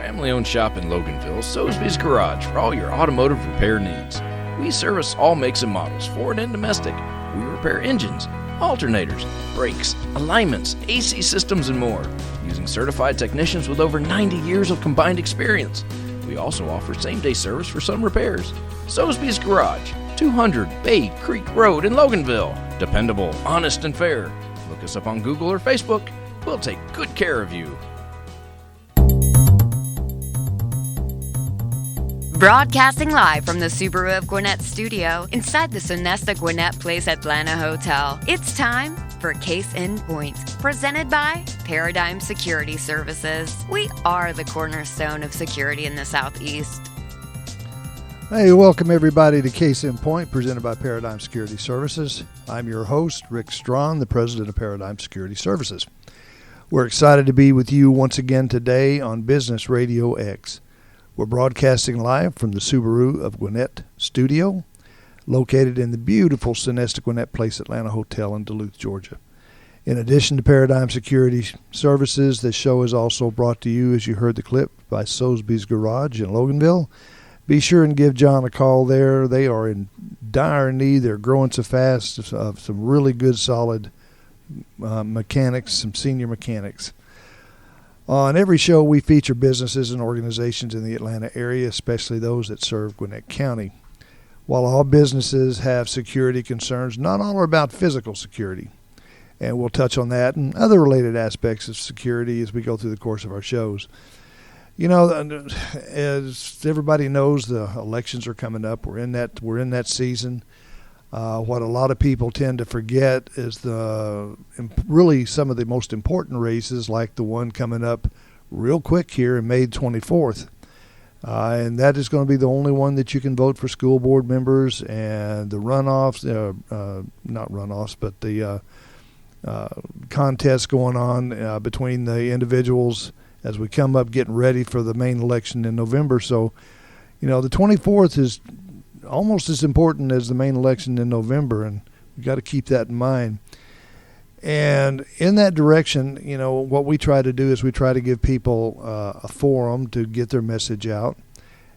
family-owned shop in Loganville, Soesby's Garage for all your automotive repair needs. We service all makes and models, foreign and domestic. We repair engines, alternators, brakes, alignments, AC systems, and more, using certified technicians with over 90 years of combined experience. We also offer same-day service for some repairs. Soesby's Garage, 200 Bay Creek Road in Loganville. Dependable, honest, and fair. Look us up on Google or Facebook. We'll take good care of you. Broadcasting live from the Subaru of Gwinnett studio inside the Sonesta Gwinnett Place Atlanta Hotel. It's time for Case in Point, presented by Paradigm Security Services. We are the cornerstone of security in the Southeast. Hey, welcome everybody to Case in Point, presented by Paradigm Security Services. I'm your host, Rick Strawn, the president of Paradigm Security Services. We're excited to be with you once again today on Business RadioX. We're broadcasting live from the Subaru of Gwinnett studio, located in the beautiful Sonesta Gwinnett Place Atlanta Hotel in Duluth, Georgia. In addition to Paradigm Security Services, this show is also brought to you, as you heard the clip, by Soesby's Garage in Loganville. Be sure and give John a call there. They are in dire need. They're growing so fast of some really good, solid mechanics, some senior mechanics. On every show, we feature businesses and organizations in the Atlanta area, especially those that serve Gwinnett County. While all businesses have security concerns, not all are about physical security. And we'll touch on that and other related aspects of security as we go through the course of our shows. You know, as everybody knows, the elections are coming up. We're in that season. What a lot of people tend to forget is really some of the most important races, like the one coming up real quick here in May 24th. And that is going to be the only one that you can vote for school board members, and the runoffs, not runoffs, but the contests going on between the individuals as we come up getting ready for the main election in November. So, you know, the 24th is almost as important as the main election in November, and we've got to keep that in mind. And in that direction, you know, what we try to do is we try to give people a forum to get their message out.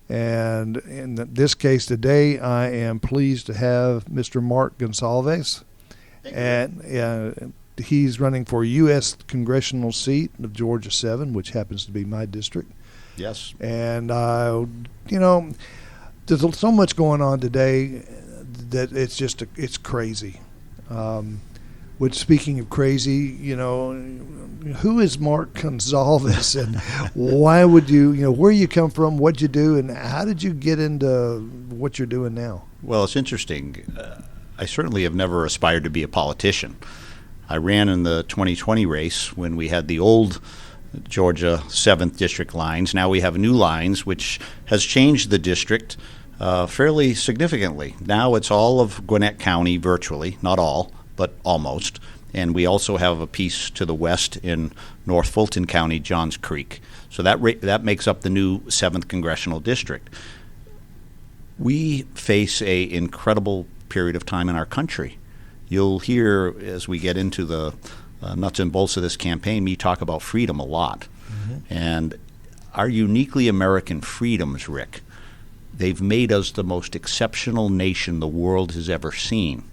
And in this case today, I am pleased to have Mr. Mark Gonsalves. And he's running for U.S. congressional seat of Georgia 7, which happens to be my district. Yes. And, you know, there's so much going on today that it's crazy. Which, speaking of crazy, you know, who is Mark Gonsalves, and why would where you come from, what you do, and how did you get into what you're doing now? Well, it's interesting. I certainly have never aspired to be a politician. I ran in the 2020 race when we had the old Georgia 7th district lines. Now we have new lines, which has changed the district fairly significantly. Now it's all of Gwinnett County virtually, not all, but almost. And we also have a piece to the west in North Fulton County, Johns Creek. So that makes up the new 7th congressional district. We face an incredible period of time in our country. You'll hear, as we get into the nuts and bolts of this campaign, me talk about freedom a lot. Mm-hmm. And our uniquely American freedoms, Rick, they've made us the most exceptional nation the world has ever seen.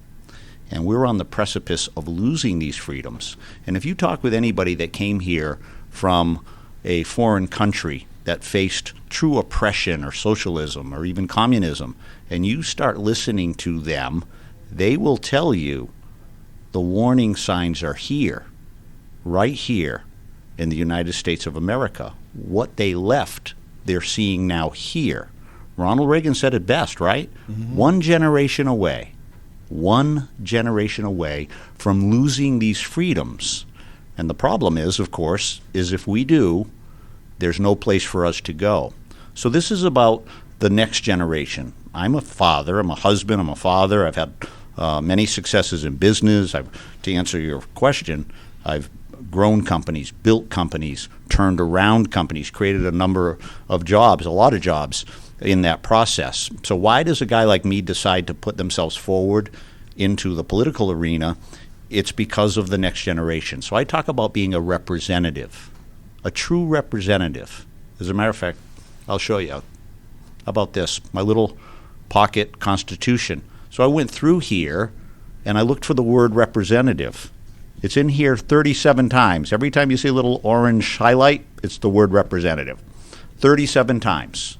And we're on the precipice of losing these freedoms. And if you talk with anybody that came here from a foreign country that faced true oppression or socialism or even communism, and you start listening to them, they will tell you the warning signs are here, right here in the United States of America. What they left, they're seeing now here. Ronald Reagan said it best, right? Mm-hmm. One generation away from losing these freedoms. And the problem is, of course, is if we do, there's no place for us to go. So this is about the next generation. I'm a father, I'm a husband, I'm a father. I've had many successes in business. To answer your question, I've grown companies, built companies, turned around companies, created a number of jobs, a lot of jobs in that process. So why does a guy like me decide to put themselves forward into the political arena? It's because of the next generation. So I talk about being a representative, a true representative. As a matter of fact, I'll show you. How about this? My little pocket Constitution. So I went through here, and I looked for the word representative. It's in here 37 times. Every time you see a little orange highlight, it's the word representative. 37 times.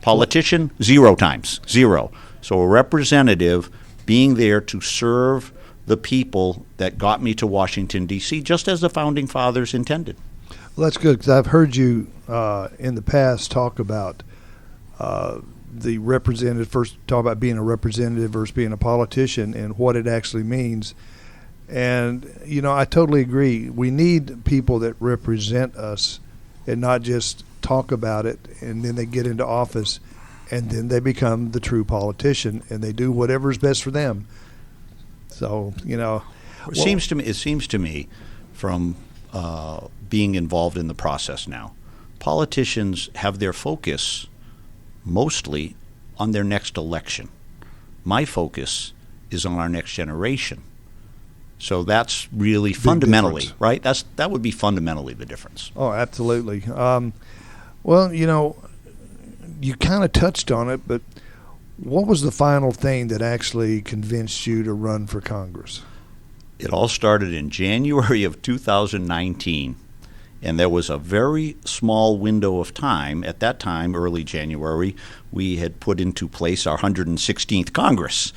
Politician, 0 times. 0. So a representative being there to serve the people that got me to Washington, D.C., just as the Founding Fathers intended. Well, that's good, because I've heard you in the past talk about the representative, first talk about being a representative versus being a politician and what it actually means. And, you know, I totally agree. We need people that represent us and not just talk about it and then they get into office and then they become the true politician and they do whatever's best for them. So, you know. It seems to me from being involved in the process now, politicians have their focus mostly on their next election. My focus is on our next generation. So that's really big fundamentally difference. Right? That would be fundamentally the difference. Oh, absolutely. Well, you know, you kind of touched on it, but what was the final thing that actually convinced you to run for Congress? It all started in January of 2019, and there was a very small window of time. At that time, early January, we had put into place our 116th Congress.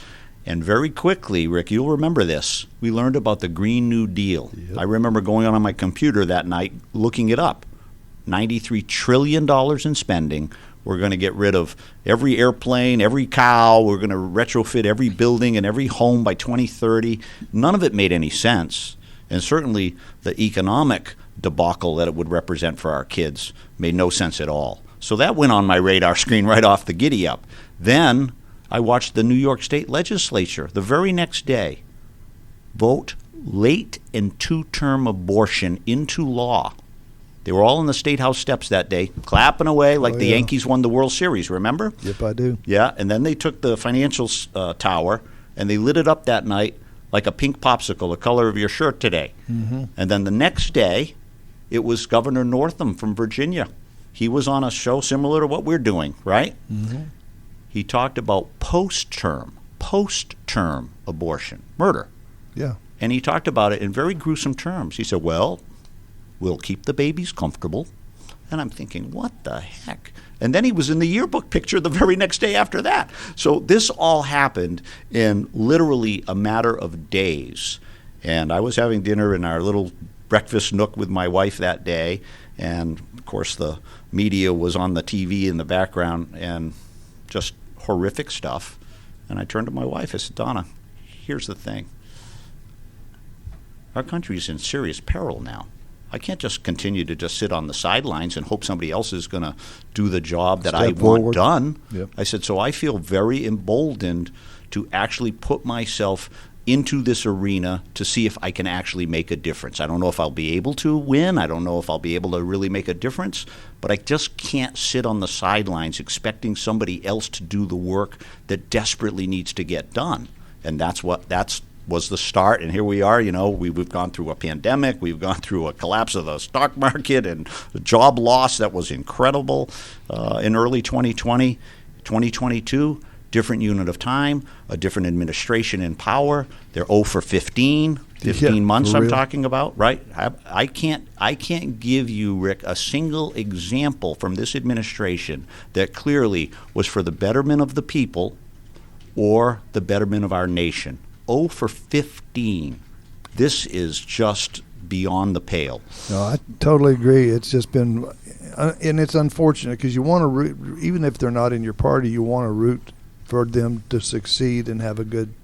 And very quickly, Rick, you'll remember this, we learned about the Green New Deal. Yep. I remember going on my computer that night, looking it up. $93 trillion in spending. We're going to get rid of every airplane, every cow. We're going to retrofit every building and every home by 2030. None of it made any sense. And certainly the economic debacle that it would represent for our kids made no sense at all. So that went on my radar screen right off the giddy up. Then I watched the New York State Legislature the very next day vote late and two-term abortion into law. They were all on the State House steps that day, clapping away like the Yankees won the World Series, remember? Yep, I do. Yeah, and then they took the financial tower and they lit it up that night like a pink popsicle, the color of your shirt today. Mm-hmm. And then the next day, it was Governor Northam from Virginia. He was on a show similar to what we're doing, right? Mm-hmm. He talked about post-term abortion, murder. Yeah. And he talked about it in very gruesome terms. He said, well, we'll keep the babies comfortable. And I'm thinking, what the heck? And then he was in the yearbook picture the very next day after that. So this all happened in literally a matter of days. And I was having dinner in our little breakfast nook with my wife that day. And, of course, the media was on the TV in the background and just horrific stuff. And I turned to my wife. I said, Donna, here's the thing. Our country is in serious peril now. I can't just continue to just sit on the sidelines and hope somebody else is going to do the job that I want done. Yep. I said, so I feel very emboldened to actually put myself into this arena to see if I can actually make a difference. I don't know if I'll be able to win. I don't know if I'll be able to really make a difference. But I just can't sit on the sidelines expecting somebody else to do the work that desperately needs to get done. And that's was the start, and here we are. You know, we've gone through a pandemic, we've gone through a collapse of the stock market and the job loss that was incredible in early 2020. 2022, different unit of time, a different administration in power. They're 0 for 15 months I'm talking about, right? I can't give you, Rick, a single example from this administration that clearly was for the betterment of the people or the betterment of our nation. 0 for 15. This is just beyond the pale. No, I totally agree. It's just been, and it's unfortunate because you want to root, even if they're not in your party, you want to root for them to succeed and have a good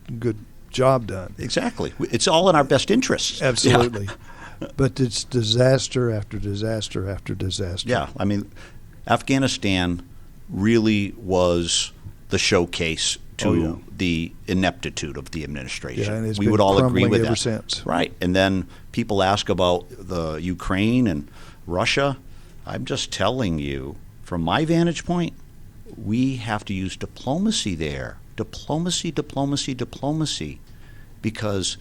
job done. Exactly. It's all in our best interests. Absolutely. Yeah. But it's disaster after disaster after disaster. Yeah. I mean, Afghanistan really was the showcase to the ineptitude of the administration. Yeah, and it's we been would all agree with ever that. Since. Right. And then people ask about the Ukraine and Russia. I'm just telling you, from my vantage point, we have to use diplomacy there. Diplomacy, because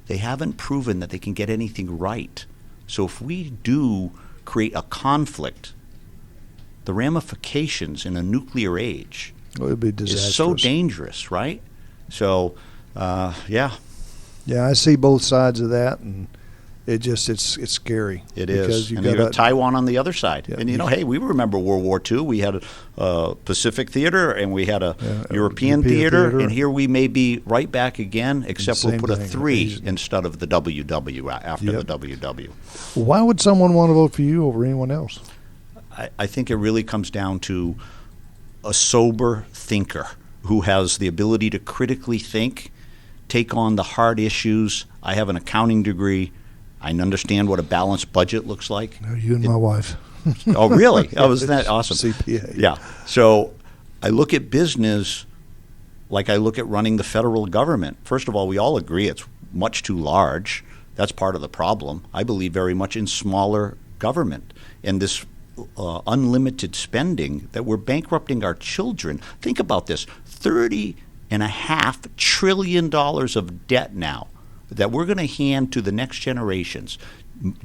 they haven't proven that they can get anything right. So if we do create a conflict the ramifications in a nuclear age It would be disastrous. is so dangerous, right? So, yeah. Yeah, I see both sides of that, and it's scary. It because is. And you got Taiwan on the other side. Yeah, and, hey, we remember World War II. We had a Pacific theater, and we had a European theater, and here we may be right back again, except we'll put a 3 instead of the WW after the WW. Why would someone want to vote for you over anyone else? I think it really comes down to a sober thinker who has the ability to critically think, take on the hard issues. I have an accounting degree. I understand what a balanced budget looks like. You and my wife. Oh, really? Oh, isn't that awesome? CPA. Yeah. So I look at business like I look at running the federal government. First of all, we all agree it's much too large. That's part of the problem. I believe very much in smaller government and this unlimited spending that we're bankrupting our children. Think about this, $30.5 trillion of debt now that we're going to hand to the next generations,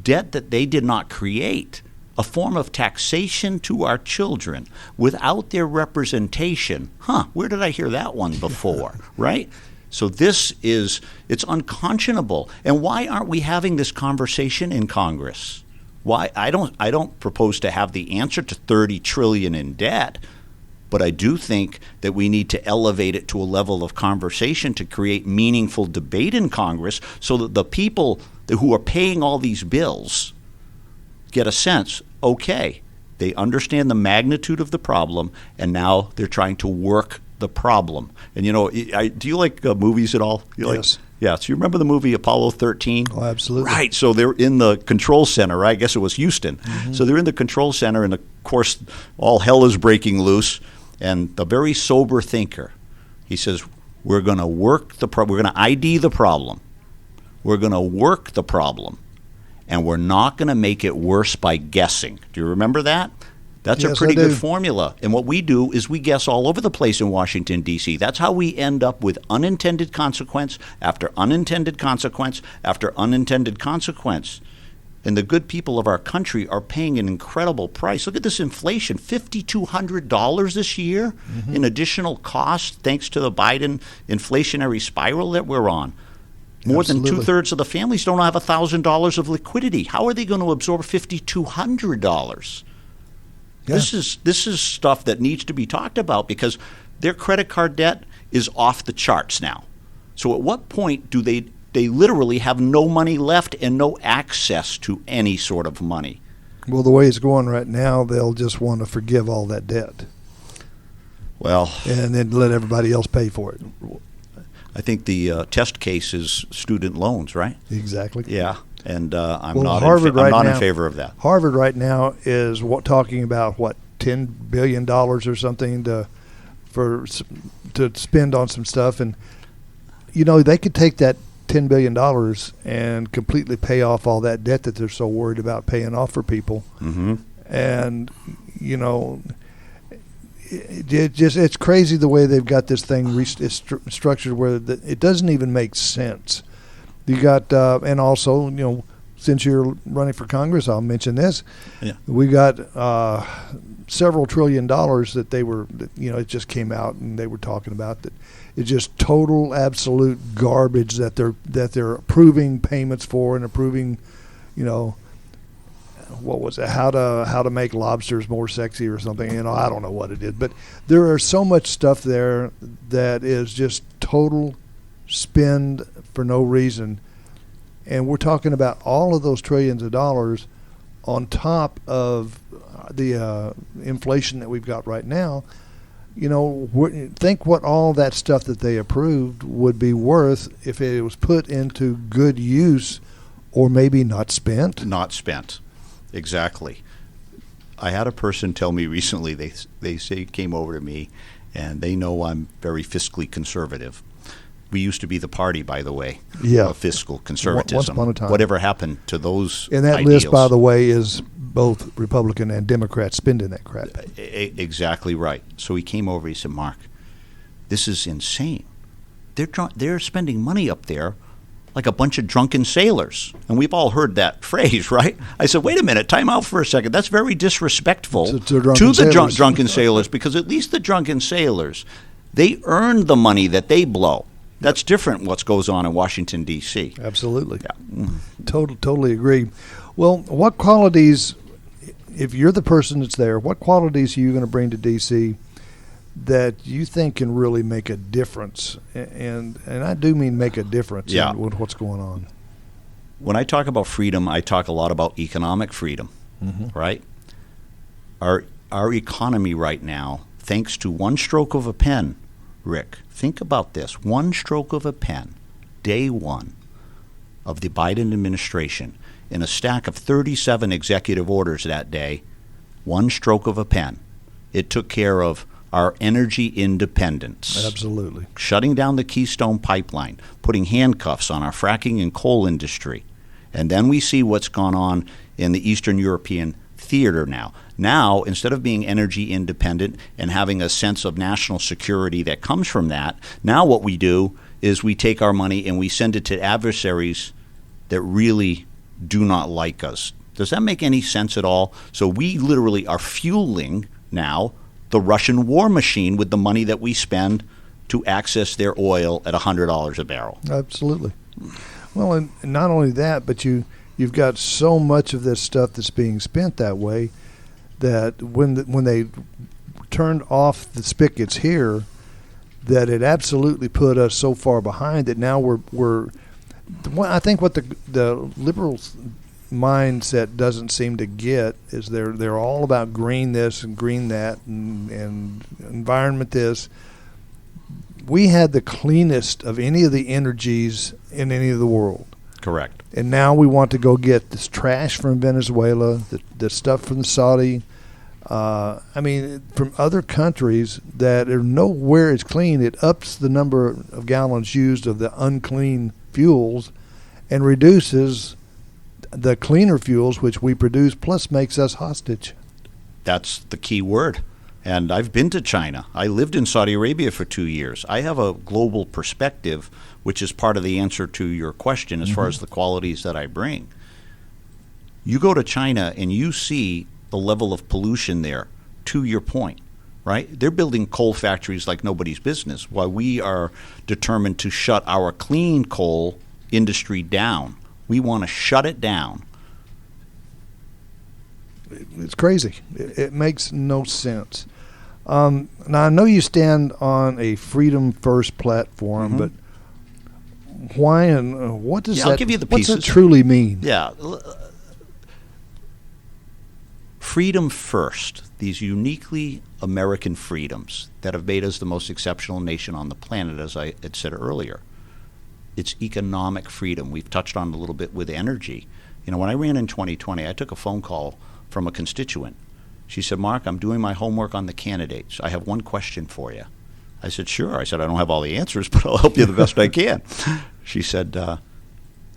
debt that they did not create, a form of taxation to our children without their representation. Where did I hear that one before, right? So it's unconscionable. And why aren't we having this conversation in Congress? Why? I don't propose to have the answer to $30 trillion in debt, but I do think that we need to elevate it to a level of conversation to create meaningful debate in Congress so that the people who are paying all these bills get a sense, okay, they understand the magnitude of the problem, and now they're trying to work the problem. And, do you like movies at all? Yes. Yeah, so you remember the movie Apollo 13? Oh, absolutely. Right, so they're in the control center, right? I guess it was Houston. Mm-hmm. So they're in the control center, and of course, all hell is breaking loose. And the very sober thinker, he says, we're going to we're going to ID the problem. We're going to work the problem, and we're not going to make it worse by guessing. Do you remember that? That's a pretty good formula. And what we do is we guess all over the place in Washington, D.C. That's how we end up with unintended consequence after unintended consequence after unintended consequence. And the good people of our country are paying an incredible price. Look at this inflation, $5,200 this year in additional cost thanks to the Biden inflationary spiral that we're on. More than two-thirds of the families don't have $1,000 of liquidity. How are they going to absorb $5,200? Yeah. This is stuff that needs to be talked about because their credit card debt is off the charts now. So at what point do they literally have no money left and no access to any sort of money? Well, the way it's going right now, they'll just want to forgive all that debt. Well, and then let everybody else pay for it. I think the test case is student loans, right? Exactly. Yeah. And I'm not in favor of that. Harvard right now is talking about $10 billion or something to spend on some stuff, and they could take that $10 billion and completely pay off all that debt that they're so worried about paying off for people. Mm-hmm. And it's crazy the way they've got this thing structured where it doesn't even make sense. You got, and also, since you're running for Congress, I'll mention this. Yeah. We got several $1 trillion that they were, it just came out and they were talking about that. It's just total, absolute garbage that they're approving payments for and approving, what was it? How to make lobsters more sexy or something? I don't know what it is, but there are so much stuff there that is just total spend for no reason, and we're talking about all of those trillions of dollars on top of the inflation that we've got right now. Think what all that stuff that they approved would be worth if it was put into good use, or maybe not spent. Not spent, exactly. I had a person tell me recently. They came over to me, and they know I'm very fiscally conservative. We used to be the party, by the way, of fiscal conservatism. Once upon a time. Whatever happened to those And that ideals? list, by the way, is both Republican and Democrats spending that crap. Exactly right. So he came over, he said, Mark, this is insane. They're spending money up there like a bunch of drunken sailors. And we've all heard that phrase, right? I said, wait a minute, time out for a second. That's very disrespectful to the drunken sailors, because at least the drunken sailors, they earn the money that they blow. That's different what goes on in Washington, D.C. Absolutely. Yeah. Totally agree. Well, what qualities, if you're the person that's there, what qualities are you going to bring to D.C. that you think can really make a difference? And I do mean make a difference in what's going on. When I talk about freedom, I talk a lot about economic freedom, right? Our economy right now, thanks to one stroke of a pen, Rick, think about this. One stroke of a pen, day one of the Biden administration, in a stack of 37 executive orders that day, one stroke of a pen, it took care of our energy independence. Absolutely. Shutting down the Keystone Pipeline, putting handcuffs on our fracking and coal industry. And then we see what's gone on in the Eastern European theater now. Now, instead of being energy independent and having a sense of national security that comes from that, now what we do is we take our money and we send it to adversaries that really do not like us. Does that make any sense at all? So we literally are fueling now the Russian war machine with the money that we spend to access their oil at $100 a barrel. Absolutely. Well, and not only that, but you've got so much of this stuff that's being spent that way that when they turned off the spigots here, that it absolutely put us so far behind that now we're I think what the liberals mindset doesn't seem to get is they're all about green this and green that and environment this. We had the cleanest of any of the energies in any of the world. Correct. And now we want to go get this trash from Venezuela, the stuff from Saudi, from other countries that are nowhere as clean. It ups the number of gallons used of the unclean fuels and reduces the cleaner fuels which we produce, plus makes us hostage. That's the key word. And I've been to China. I lived in Saudi Arabia for 2 years. I have a global perspective, which is part of the answer to your question as far as the qualities that I bring. You go to China and you see the level of pollution there, to your point, right? They're building coal factories like nobody's business, while we are determined to shut our clean coal industry down. We want to shut it down. It's crazy. It makes no sense. Now, I know you stand on a freedom first platform, but why and what does I'll give you the pieces. What's it truly mean? Yeah. Freedom first, these uniquely American freedoms that have made us the most exceptional nation on the planet, as I had said earlier. It's economic freedom. We've touched on it a little bit with energy. You know, when I ran in 2020, I took a phone call from a constituent. She said, Mark, I'm doing my homework on the candidates. I have one question for you. I said, sure. I said, I don't have all the answers, but I'll help you the best I can. She said, I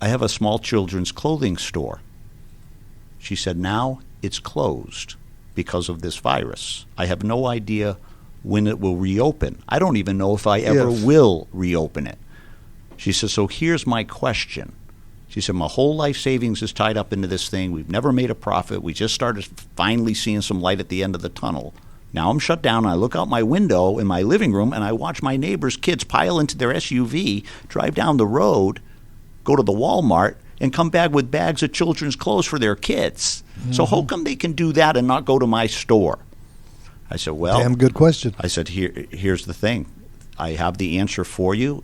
have a small children's clothing store. She said, now it's closed because of this virus. I have no idea when it will reopen. I don't even know if I ever will reopen it. She says, so here's my question. She said, my whole life savings is tied up into this thing. We've never made a profit. We just started finally seeing some light at the end of the tunnel. Now I'm shut down, and I look out my window in my living room, and I watch my neighbors' kids pile into their SUV, drive down the road, go to the Walmart, and come back with bags of children's clothes for their kids. So how come they can do that and not go to my store? I said, well. Damn good question. I said, here's the thing. I have the answer for you,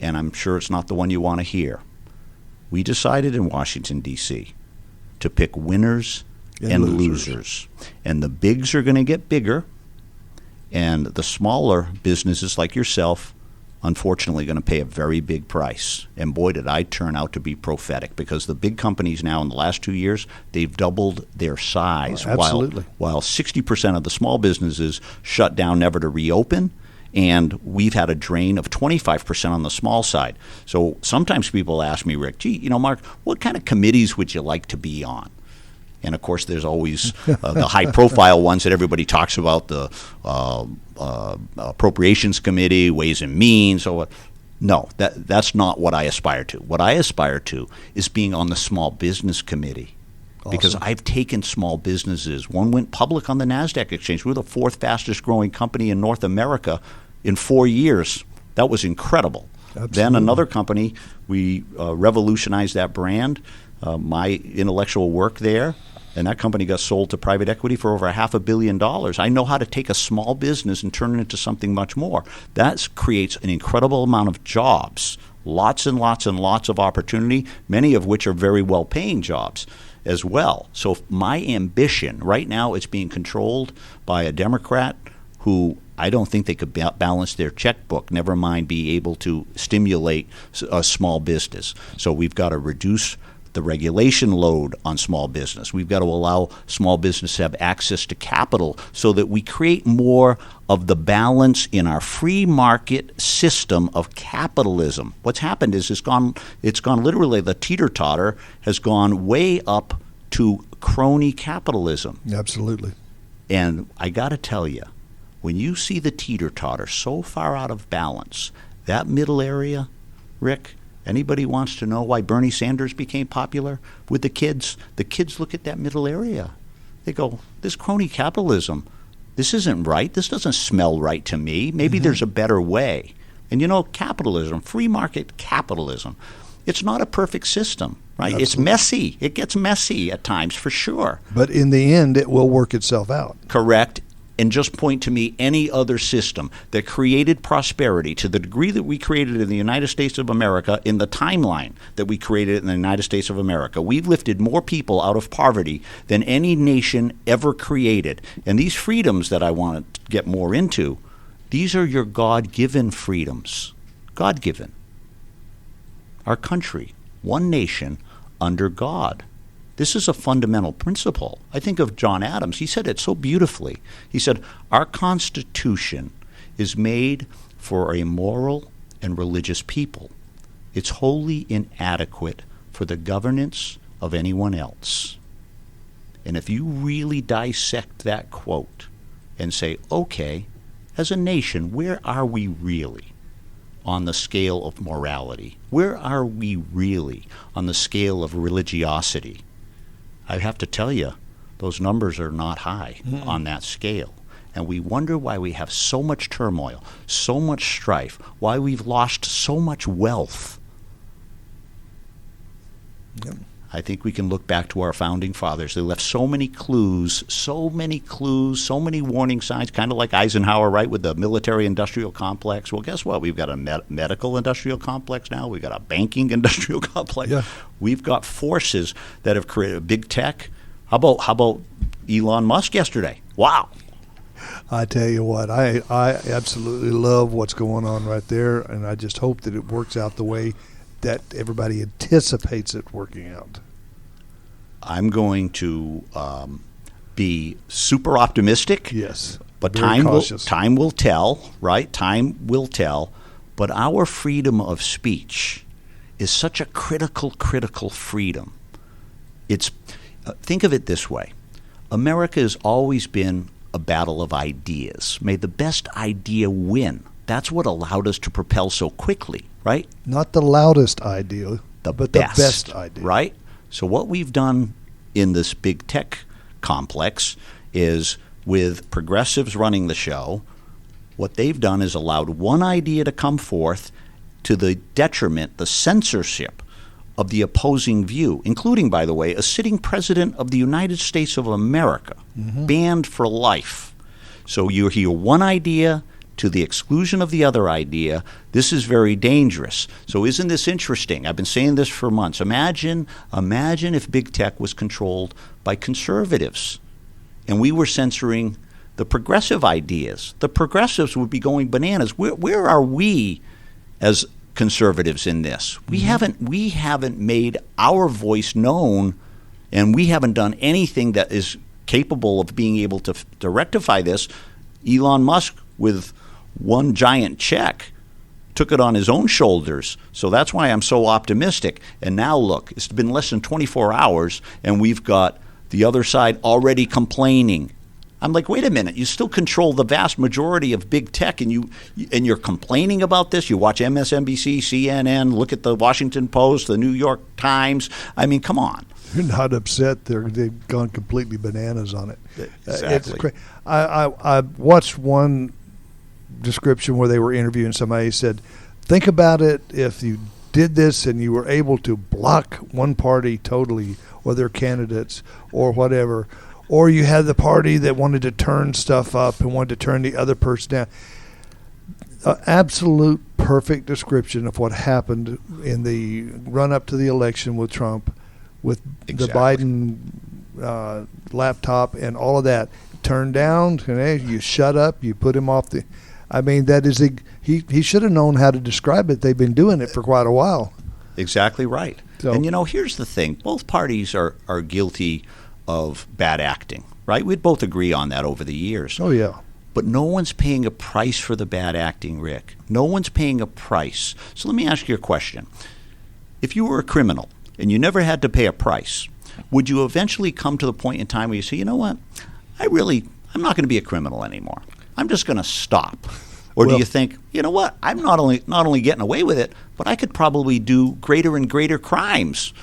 and I'm sure it's not the one you want to hear. We decided in Washington, D.C. to pick winners and losers. And the bigs are going to get bigger, and the smaller businesses like yourself, unfortunately, going to pay a very big price. And boy, did I turn out to be prophetic, because the big companies now in the last 2 years, they've doubled their size. Absolutely. While 60% of the small businesses shut down, never to reopen. And we've had a drain of 25% on the small side. So sometimes people ask me, Rick, gee, you know, Mark, what kind of committees would you like to be on? And, of course, there's always the high-profile ones that everybody talks about, the Appropriations Committee, Ways and Means. So No, that's not what I aspire to. What I aspire to is being on the small business committee. Awesome. Because I've taken small businesses. One went public on the NASDAQ exchange. We're the fourth fastest growing company in North America in 4 years. That was incredible. Absolutely. Then another company, we revolutionized that brand, my intellectual work there, and that company got sold to private equity for over $500 million. I know how to take a small business and turn it into something much more. That creates an incredible amount of jobs, lots and lots and lots of opportunity, many of which are very well-paying jobs as well. So my ambition, right now it's being controlled by a Democrat who I don't think they could balance their checkbook, never mind be able to stimulate a small business. So we've got to reduce the regulation load on small business. We've got to allow small business to have access to capital so that we create more of the balance in our free market system of capitalism. What's happened is it's gone literally, the teeter-totter has gone way up to crony capitalism. Absolutely. And I got to tell you, when you see the teeter-totter so far out of balance, that middle area, Rick, anybody wants to know why Bernie Sanders became popular with the kids look at that middle area. They go, this crony capitalism, this isn't right. This doesn't smell right to me. Maybe there's a better way. And capitalism, free market capitalism, it's not a perfect system, right? Absolutely. It's messy. It gets messy at times, for sure. But in the end, it will work itself out. Correct. And just point to me any other system that created prosperity to the degree that we created in the United States of America, in the timeline that we created in the United States of America. We've lifted more people out of poverty than any nation ever created. And these freedoms that I want to get more into, these are your God-given freedoms. God-given. Our country, one nation under God. This is a fundamental principle. I think of John Adams. He said it so beautifully. He said, our Constitution is made for a moral and religious people. It's wholly inadequate for the governance of anyone else. And if you really dissect that quote and say, okay, as a nation, where are we really on the scale of morality? Where are we really on the scale of religiosity? I have to tell you, those numbers are not high on that scale. And we wonder why we have so much turmoil, so much strife, why we've lost so much wealth. Yep. I think we can look back to our founding fathers. They left so many clues, so many warning signs, kind of like Eisenhower, right, with the military-industrial complex. Well, guess what? We've got a medical-industrial complex now. We've got a banking-industrial complex. Yeah. We've got forces that have created big tech. How about Elon Musk yesterday? Wow. I tell you what, I absolutely love what's going on right there, and I just hope that it works out the way that everybody anticipates it working out. I'm going to be super optimistic. Yes, but time will tell, right? Time will tell. But our freedom of speech is such a critical freedom. It's think of it this way: America has always been a battle of ideas. May the best idea win. That's what allowed us to propel so quickly, right? Not the loudest idea, but the best idea. Right? So what we've done in this big tech complex is, with progressives running the show, what they've done is allowed one idea to come forth to the detriment, the censorship of the opposing view, including, by the way, a sitting president of the United States of America, banned for life. So you hear one idea to the exclusion of the other idea. This is very dangerous. So isn't this interesting? I've been saying this for months. Imagine if big tech was controlled by conservatives and we were censoring the progressive ideas. The progressives would be going bananas. Where are we as conservatives in this? We haven't made our voice known, and we haven't done anything that is capable of being able to rectify this. Elon Musk, with one giant check, took it on his own shoulders. So that's why I'm so optimistic. And now look, it's been less than 24 hours, and we've got the other side already complaining I'm like, wait a minute, you still control the vast majority of big tech, and you're complaining about this? You watch MSNBC, CNN, look at the Washington Post, the New York Times. I mean, come on. You're not upset. They've gone completely bananas on it. Exactly. I watched one description where they were interviewing somebody who said, think about it if you did this and you were able to block one party totally or their candidates or whatever, or you had the party that wanted to turn stuff up and wanted to turn the other person down. Absolute perfect description of what happened in the run-up to the election with Trump, with the Biden laptop and all of that. Turned down, you shut up, you put him off the... I mean, that is he should have known how to describe it. They've been doing it for quite a while. Exactly right. So, and, here's the thing. Both parties are guilty of bad acting, right? We'd both agree on that over the years. Oh, yeah. But no one's paying a price for the bad acting, Rick. No one's paying a price. So let me ask you a question. If you were a criminal and you never had to pay a price, would you eventually come to the point in time where you say, you know what, I'm not going to be a criminal anymore. I'm just going to stop. Or do you think, you know what, I'm not only getting away with it, but I could probably do greater and greater crimes.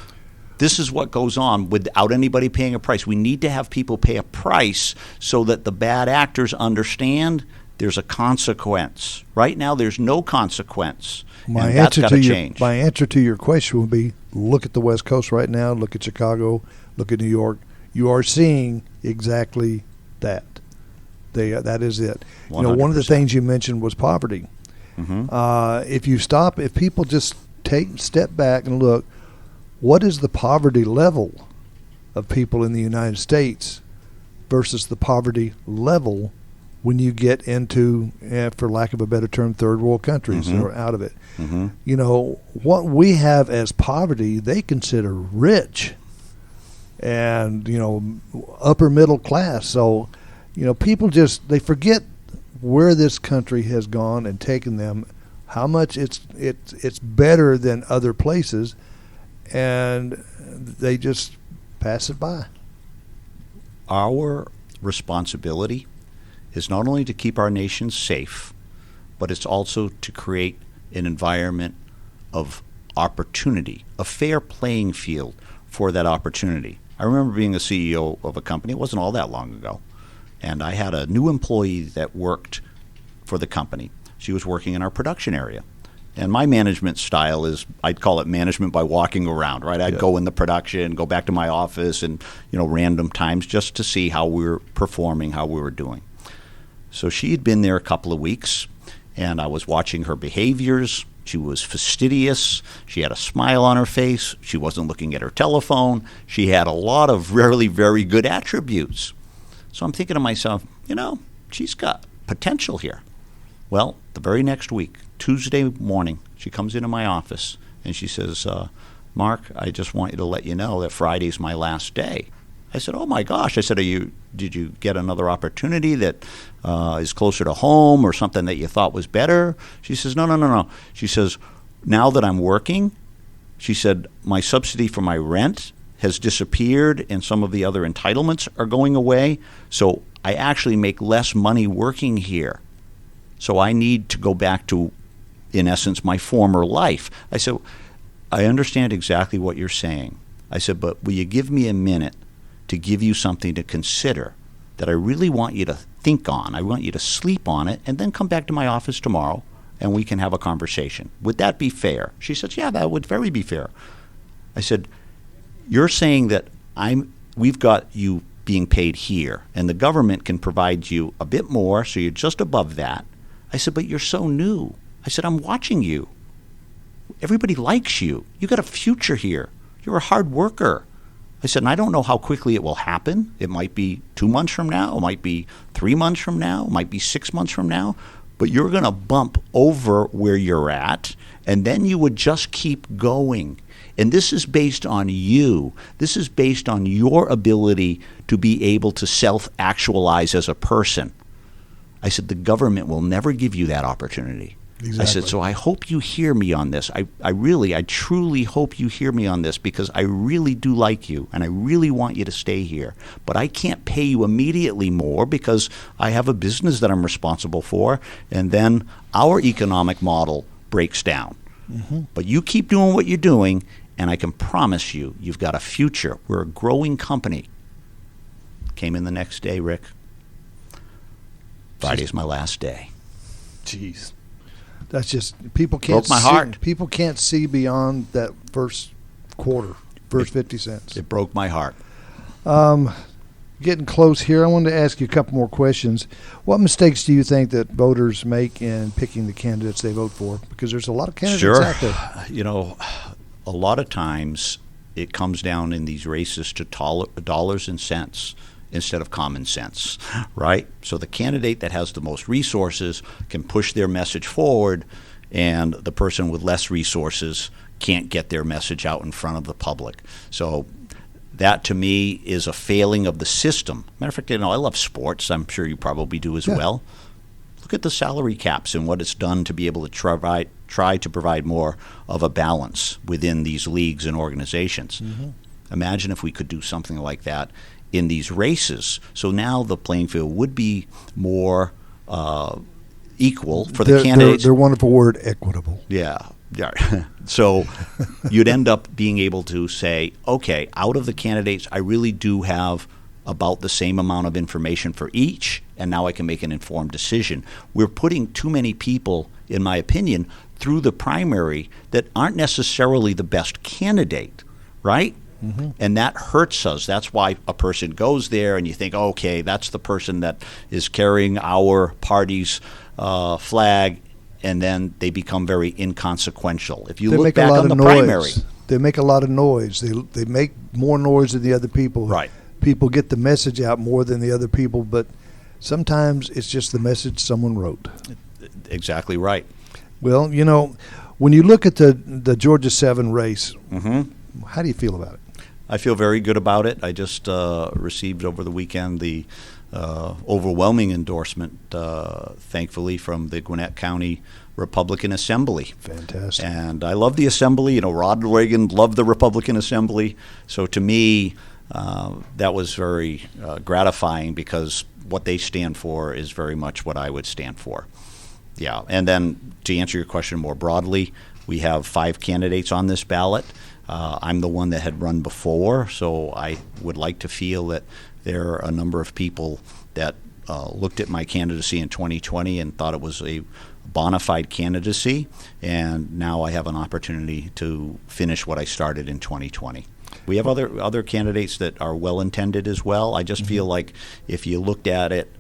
This is what goes on without anybody paying a price. We need to have people pay a price so that the bad actors understand there's a consequence. Right now, there's no consequence. That's got to change. My answer to your question would be, look at the West Coast right now, look at Chicago, look at New York. You are seeing exactly that. That is it. 100%. One of the things you mentioned was poverty. Mm-hmm. If people just step back and look, what is the poverty level of people in the United States versus the poverty level when you get into, for lack of a better term, third world countries that are out of it? Mm-hmm. What we have as poverty, they consider rich and, upper middle class. So, people they forget where this country has gone and taken them, how much it's better than other places, and they just pass it by. Our responsibility is not only to keep our nation safe, but it's also to create an environment of opportunity, a fair playing field for that opportunity. I remember being a CEO of a company, it wasn't all that long ago, and I had a new employee that worked for the company. She was working in our production area. And my management style is, I'd call it management by walking around, right? I'd go in the production, go back to my office and, random times just to see how we were performing, how we were doing. So she had been there a couple of weeks, and I was watching her behaviors. She was fastidious. She had a smile on her face. She wasn't looking at her telephone. She had a lot of really very good attributes. So I'm thinking to myself, she's got potential here. Well, the very next week, Tuesday morning, she comes into my office and she says, Mark, I just want you to let you know that Friday's my last day. I said, oh my gosh. I said, did you get another opportunity that is closer to home or something that you thought was better? She says, no. She says, now that I'm working, she said, my subsidy for my rent has disappeared and some of the other entitlements are going away. So I actually make less money working here. So I need to go back to, in essence, my former life. I said, I understand exactly what you're saying. I said, but will you give me a minute to give you something to consider that I really want you to think on? I want you to sleep on it and then come back to my office tomorrow and we can have a conversation. Would that be fair? She said, yeah, that would very be fair. I said, you're saying that we've got you being paid here and the government can provide you a bit more, so you're just above that. I said, but you're so new. I said, I'm watching you. Everybody likes you. You got a future here. You're a hard worker. I said, and I don't know how quickly it will happen. It might be 2 months from now. It might be 3 months from now. It might be 6 months from now. But you're going to bump over where you're at, and then you would just keep going. And this is based on you. This is based on your ability to be able to self-actualize as a person. I said, the government will never give you that opportunity. Exactly. I said, so I hope you hear me on this. I truly hope you hear me on this, because I really do like you and I really want you to stay here. But I can't pay you immediately more because I have a business that I'm responsible for, and then our economic model breaks down. Mm-hmm. But you keep doing what you're doing, and I can promise you, you've got a future. We're a growing company. Came in the next day, Rick. Friday's my last day. Jeez. That's just, people can't broke my heart. People can't see beyond that first quarter, first 50 cents. It broke my heart. Getting close here, I wanted to ask you a couple more questions. What mistakes do you think that voters make in picking the candidates they vote for? Because there's a lot of candidates out there. You know, a lot of times it comes down in these races to dollars and cents instead of common sense, right? So the candidate that has the most resources can push their message forward, and the person with less resources can't get their message out in front of the public. So that, to me, is a failing of the system. Matter of fact, you know, I love sports. I'm sure you probably do as well. Look at the salary caps and what it's done to be able to try to provide more of a balance within these leagues and organizations. Mm-hmm. Imagine if we could do something like that in these races. So now the playing field would be more equal for the candidates. Their wonderful word, equitable. Yeah. So you'd end up being able to say, okay, out of the candidates, I really do have about the same amount of information for each, and now I can make an informed decision. We're putting too many people, in my opinion, through the primary that aren't necessarily the best candidate, right? Mm-hmm. And that hurts us. That's why a person goes there and you think, okay, that's the person that is carrying our party's flag, and then they become very inconsequential. If you look back on the primary. They make a lot of noise. They make more noise than the other people. Right. People get the message out more than the other people, but sometimes it's just the message someone wrote. Exactly right. Well, you know, when you look at the Georgia 7 race, mm-hmm. How do you feel about it? I feel very good about it. I just received over the weekend the overwhelming endorsement, thankfully, from the Gwinnett County Republican Assembly. Fantastic. And I love the Assembly. You know, Rod Reagan loved the Republican Assembly. So to me, that was very gratifying, because what they stand for is very much what I would stand for. Yeah. And then to answer your question more broadly, we have 5 candidates on this ballot. I'm the one that had run before, so I would like to feel that there are a number of people that looked at my candidacy in 2020 and thought it was a bona fide candidacy, and now I have an opportunity to finish what I started in 2020. We have other candidates that are well-intended as well. I just feel like if you looked at it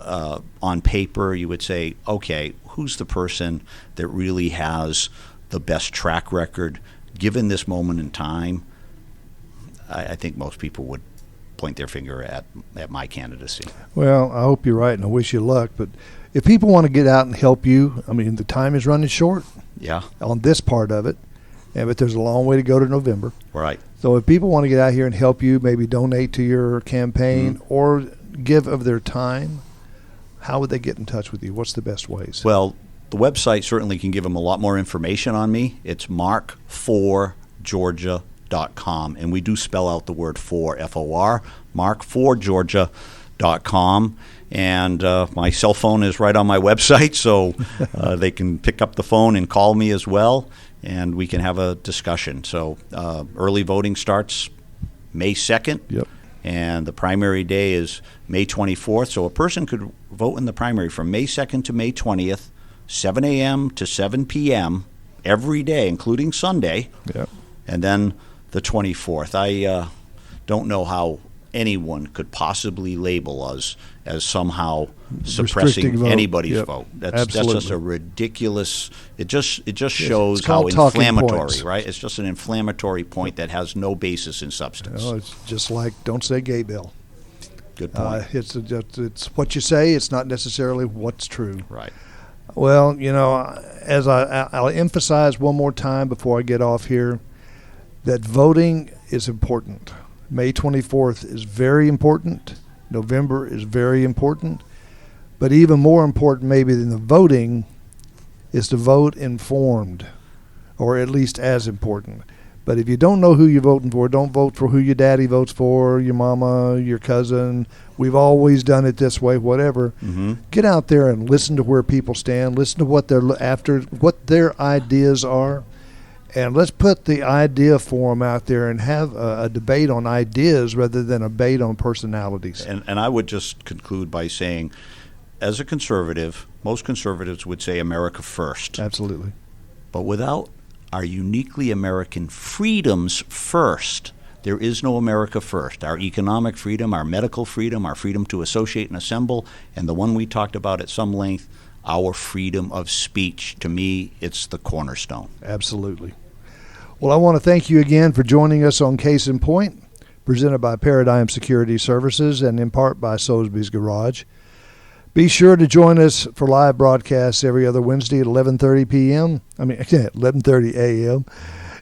on paper, you would say, okay, who's the person that really has the best track record given this moment in time? I think most people would point their finger at my candidacy. Well, I hope you're right, and I wish you luck. But if people want to get out and help you, I mean, the time is running short. Yeah. On this part of it, but there's a long way to go to November. Right. So if people want to get out here and help you, maybe donate to your campaign or give of their time, how would they get in touch with you? What's the best ways? Well, the website certainly can give them a lot more information on me. It's mark4georgia.com, and we do spell out the word for, F-O-R, mark4georgia.com. And my cell phone is right on my website, so they can pick up the phone and call me as well, and we can have a discussion. So early voting starts May 2nd. Yep. And the primary day is May 24th. So a person could vote in the primary from May 2nd to May 20th, 7 a.m. to 7 p.m. every day, including Sunday. Yep. And then the 24th. I don't know how anyone could possibly label us as somehow suppressing anybody's vote. That's just a ridiculous. It just shows how inflammatory, right? It's just an inflammatory point that has no basis in substance. You know, it's just like don't say gay bill. Good point. It's what you say. It's not necessarily what's true. Right. Well, you know, as I'll emphasize one more time before I get off here, that voting is important. May 24th is very important. November is very important. But even more important maybe than the voting is to vote informed, or at least as important. But if you don't know who you're voting for, don't vote for who your daddy votes for, your mama, your cousin. We've always done it this way, whatever. Mm-hmm. Get out there and listen to where people stand. Listen to what they're after, what their ideas are. And let's put the idea forum out there and have a debate on ideas rather than a debate on personalities. And I would just conclude by saying, as a conservative, most conservatives would say America first. Absolutely. But without our uniquely American freedoms first, there is no America first. Our economic freedom, our medical freedom, our freedom to associate and assemble, and the one we talked about at some length, our freedom of speech. To me, it's the cornerstone. Absolutely. Well, I want to thank you again for joining us on Case in Point, presented by Paradigm Security Services and in part by Soulsby's Garage. Be sure to join us for live broadcasts every other Wednesday at 11:30 a.m.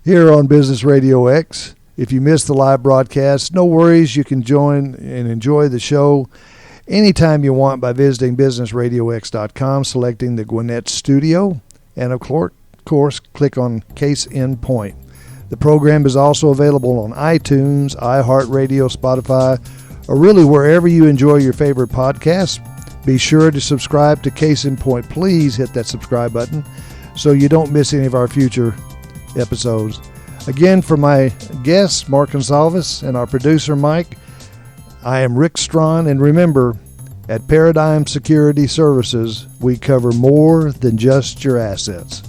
here on Business RadioX. If you miss the live broadcast, no worries. You can join and enjoy the show anytime you want by visiting BusinessRadioX.com, selecting the Gwinnett Studio, and of course, click on Case in Point. The program is also available on iTunes, iHeartRadio, Spotify, or really wherever you enjoy your favorite podcasts. Be sure to subscribe to Case in Point. Please hit that subscribe button so you don't miss any of our future episodes. Again, for my guests, Mark Gonsalves, and our producer, Mike, I am Rick Strawn, and remember, at Paradigm Security Services, we cover more than just your assets.